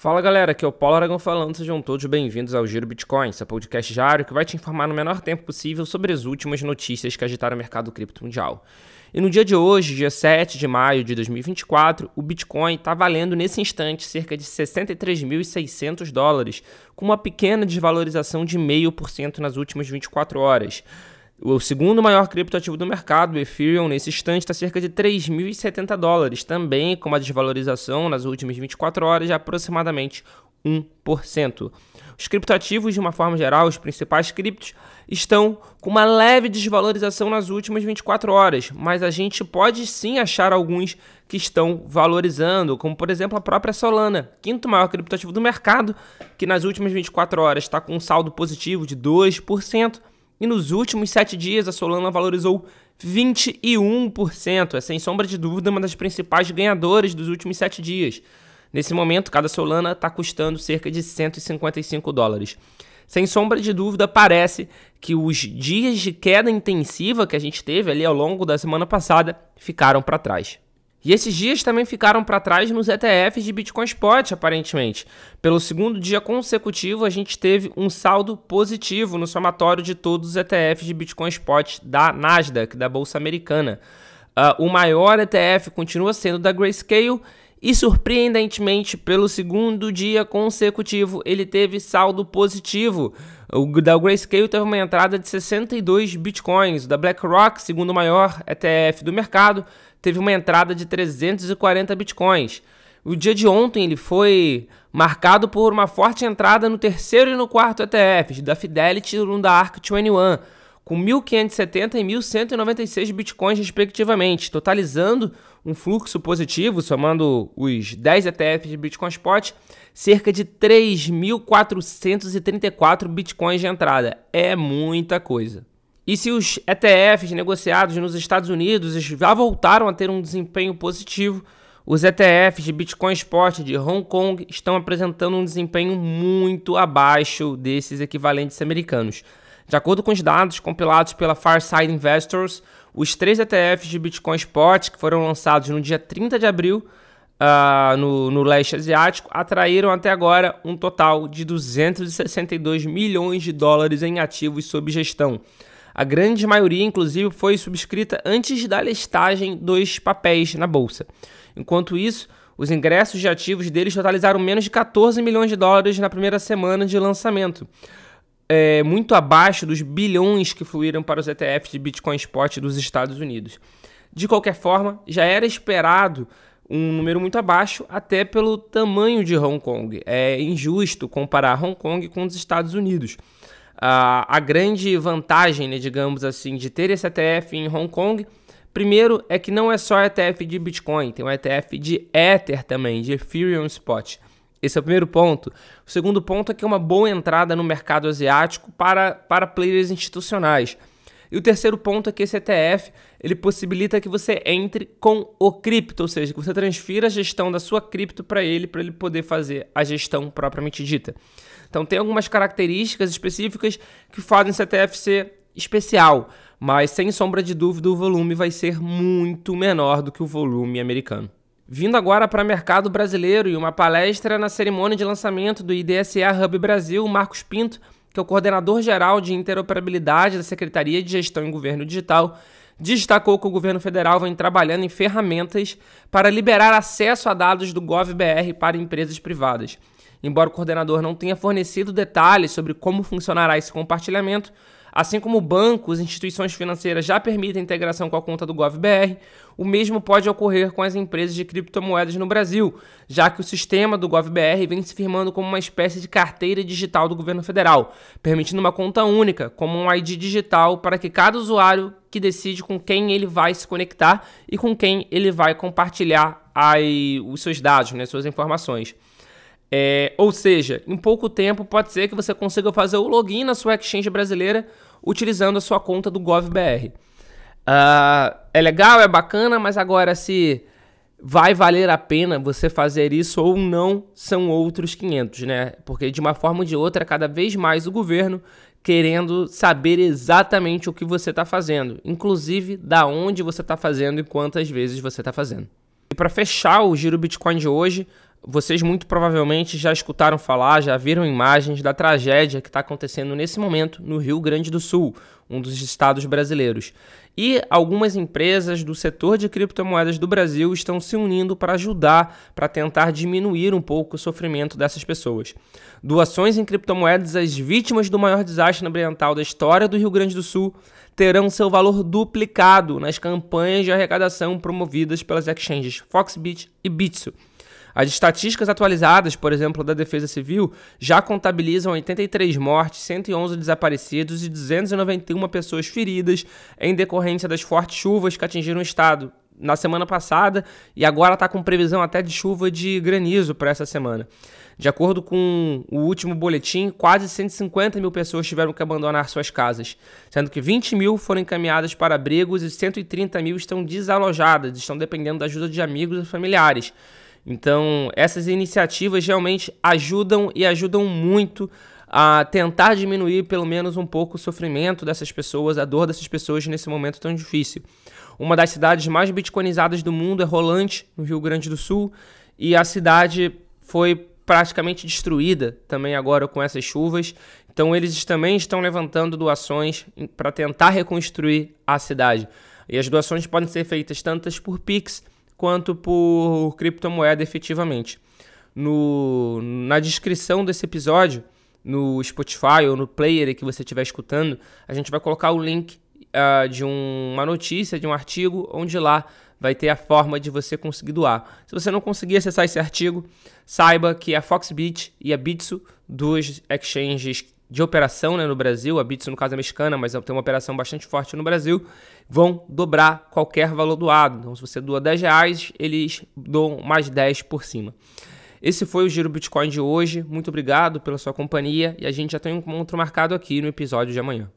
Fala galera, aqui é o Paulo Aragão falando, sejam todos bem-vindos ao Giro Bitcoin, seu podcast diário que vai te informar no menor tempo possível sobre as últimas notícias que agitaram o mercado cripto mundial. E no dia de hoje, dia 7 de maio de 2024, o Bitcoin está valendo nesse instante cerca de 63.600 dólares, com uma pequena desvalorização de 0,5% nas últimas 24 horas. O segundo maior criptoativo do mercado, o Ethereum, nesse instante está cerca de 3.070 dólares, também com uma desvalorização nas últimas 24 horas de aproximadamente 1%. Os criptoativos, de uma forma geral, os principais criptos, estão com uma leve desvalorização nas últimas 24 horas, mas a gente pode sim achar alguns que estão valorizando, como por exemplo a própria Solana, quinto maior criptoativo do mercado, que nas últimas 24 horas está com um saldo positivo de 2%, e nos últimos 7 dias a Solana valorizou 21%, é sem sombra de dúvida uma das principais ganhadoras dos últimos 7 dias. Nesse momento, cada Solana está custando cerca de 155 dólares. Sem sombra de dúvida, parece que os dias de queda intensiva que a gente teve ali ao longo da semana passada ficaram para trás. E esses dias também ficaram para trás nos ETFs de Bitcoin Spot, aparentemente. Pelo segundo dia consecutivo, a gente teve um saldo positivo no somatório de todos os ETFs de Bitcoin Spot da Nasdaq, da Bolsa Americana. O maior ETF continua sendo da Grayscale e, surpreendentemente, pelo segundo dia consecutivo, ele teve saldo positivo. O da Grayscale teve uma entrada de 62 Bitcoins. O da BlackRock, segundo maior ETF do mercado, teve uma entrada de 340 Bitcoins. O dia de ontem ele foi marcado por uma forte entrada no terceiro e no quarto ETFs, da Fidelity e da ARK 21, com 1.570 e 1.196 Bitcoins respectivamente, totalizando um fluxo positivo, somando os 10 ETFs de Bitcoin Spot, cerca de 3.434 Bitcoins de entrada. É muita coisa. E se os ETFs negociados nos Estados Unidos já voltaram a ter um desempenho positivo, os ETFs de Bitcoin Spot de Hong Kong estão apresentando um desempenho muito abaixo desses equivalentes americanos. De acordo com os dados compilados pela Farside Investors, os 3 ETFs de Bitcoin Spot que foram lançados no dia 30 de abril no leste asiático atraíram até agora um total de 262 milhões de dólares em ativos sob gestão. A grande maioria, inclusive, foi subscrita antes da listagem dos papéis na bolsa. Enquanto isso, os ingressos de ativos deles totalizaram menos de 14 milhões de dólares na primeira semana de lançamento, muito abaixo dos bilhões que fluíram para os ETFs de Bitcoin Spot dos Estados Unidos. De qualquer forma, já era esperado um número muito abaixo, até pelo tamanho de Hong Kong. É injusto comparar Hong Kong com os Estados Unidos. A grande vantagem, digamos assim, de ter esse ETF em Hong Kong, primeiro é que não é só ETF de Bitcoin, tem um ETF de Ether também, de Ethereum Spot. Esse é o primeiro ponto. O segundo ponto é que é uma boa entrada no mercado asiático para players institucionais. E o terceiro ponto é que esse ETF ele possibilita que você entre com o cripto, ou seja, que você transfira a gestão da sua cripto para ele poder fazer a gestão propriamente dita. Então tem algumas características específicas que fazem esse ETF ser especial, mas sem sombra de dúvida o volume vai ser muito menor do que o volume americano. Vindo agora para o mercado brasileiro e uma palestra na cerimônia de lançamento do IDSA Hub Brasil, Marcos Pinto, que é o coordenador geral de interoperabilidade da Secretaria de Gestão em Governo Digital, destacou que o governo federal vem trabalhando em ferramentas para liberar acesso a dados do GovBR para empresas privadas. Embora o coordenador não tenha fornecido detalhes sobre como funcionará esse compartilhamento, assim como bancos e instituições financeiras já permitem a integração com a conta do GovBR, o mesmo pode ocorrer com as empresas de criptomoedas no Brasil, já que o sistema do GovBR vem se firmando como uma espécie de carteira digital do governo federal, permitindo uma conta única, como um ID digital, para que cada usuário que decide com quem ele vai se conectar e com quem ele vai compartilhar os seus dados, suas informações. Ou seja, em pouco tempo pode ser que você consiga fazer o login na sua exchange brasileira utilizando a sua conta do GovBR. É legal, é bacana, mas agora se vai valer a pena você fazer isso ou não são outros 500, Porque de uma forma ou de outra, cada vez mais o governo querendo saber exatamente o que você está fazendo, inclusive da onde você está fazendo e quantas vezes você está fazendo. E para fechar o Giro Bitcoin de hoje, Vocês muito provavelmente já escutaram falar, já viram imagens da tragédia que está acontecendo nesse momento no Rio Grande do Sul, um dos estados brasileiros. E algumas empresas do setor de criptomoedas do Brasil estão se unindo para ajudar, para tentar diminuir um pouco o sofrimento dessas pessoas. Doações em criptomoedas às vítimas do maior desastre ambiental da história do Rio Grande do Sul terão seu valor duplicado nas campanhas de arrecadação promovidas pelas exchanges Foxbit e Bitso. As estatísticas atualizadas, por exemplo, da Defesa Civil, já contabilizam 83 mortes, 111 desaparecidos e 291 pessoas feridas em decorrência das fortes chuvas que atingiram o estado na semana passada e agora está com previsão até de chuva de granizo para essa semana. De acordo com o último boletim, quase 150 mil pessoas tiveram que abandonar suas casas, sendo que 20 mil foram encaminhadas para abrigos e 130 mil estão desalojadas, estão dependendo da ajuda de amigos e familiares. Então, essas iniciativas realmente ajudam e ajudam muito a tentar diminuir pelo menos um pouco o sofrimento dessas pessoas, a dor dessas pessoas nesse momento tão difícil. Uma das cidades mais bitcoinizadas do mundo é Rolante, no Rio Grande do Sul, e a cidade foi praticamente destruída também agora com essas chuvas. Então, eles também estão levantando doações para tentar reconstruir a cidade. E as doações podem ser feitas tantas por Pix quanto por criptomoeda efetivamente. Na descrição desse episódio, no Spotify ou no player que você estiver escutando, a gente vai colocar o link de uma notícia, de um artigo, onde lá vai ter a forma de você conseguir doar. Se você não conseguir acessar esse artigo, saiba que a Foxbit e a Bitso, dos exchanges de operação, né, no Brasil, a Bitso no caso é mexicana, mas tem uma operação bastante forte no Brasil, vão dobrar qualquer valor doado. Então, se você doa R$10, eles doam mais 10 por cima. Esse foi o Giro Bitcoin de hoje. Muito obrigado pela sua companhia e a gente já tem um encontro marcado aqui no episódio de amanhã.